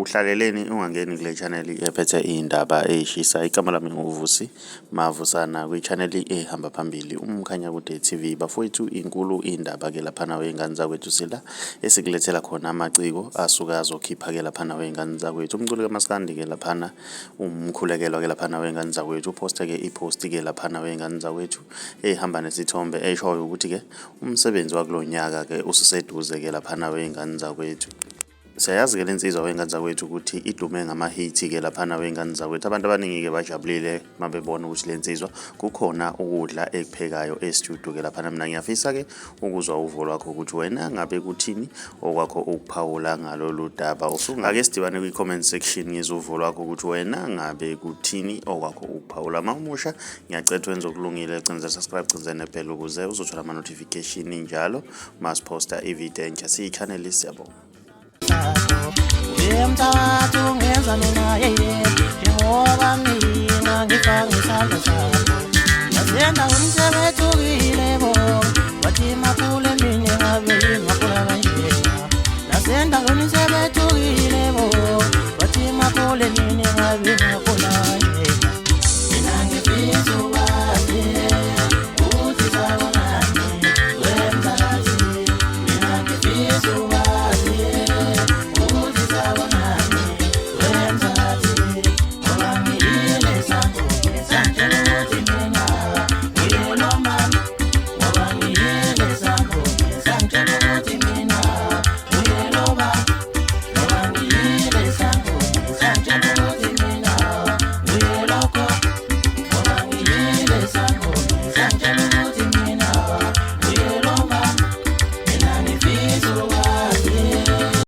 Uhlaleleni ungangeni kule channel ephethe indaba eshisa. Igama lami nguVusi Mavusana kwi-channel ehamba phambili umkhanyakude TV. Bafowethu inkulu indaba ke laphana wey'ngane zakwethu sila esikulethela khona amaciko asuka azokhipha ke laphana wey'ngane zakwethu. Umculi kaMaskandi ke laphana umkhulekelwa ke laphana wey'ngane zakwethu uposta ke iposti ke laphana wey'ngane zakwethu ehamba nesithombe eshoyo ukuthi ke umsebenzi wakulo nyaka ke ususeduze ke laphana wey'ngane zakwethu. Siyayazi ke lensizwa wey'ngane zakwethu ukuthi idume ngama-hit ke laphana wey'ngane zakwethu. Abantu abaningi ke bajabulile mabebona ukuthi lensizwa kukhona ukudla ekuphekayo e-studio ke laphana. Mina ngiyafisa ke ukuzwa uvo lwakho ukuthi wena ngabe kuthini okwakho ukuphawula ngalolu daba. Ake sidibane kwi-comment section ngizwe uvo lwakho ukuthi wena ngabe kuthini okwakho ukuphawula. Mawumusha ngiyacela wenze okulungile, cenza subscribe, cenza nebell ukuze uzothola ama-notification njalo masiposta ivideo entsha siyi-channel. Siyabonga. Uyemthathu ngenza mina njengoba mina ngifaka isandla sakho. Nasenza umsebethukile bo wathi makhule mina ngabe ngakhula kanjena. Nasenza umsebethukile bo wathi makhule mina ngabe ngakhula kanjena. Mina ngifisa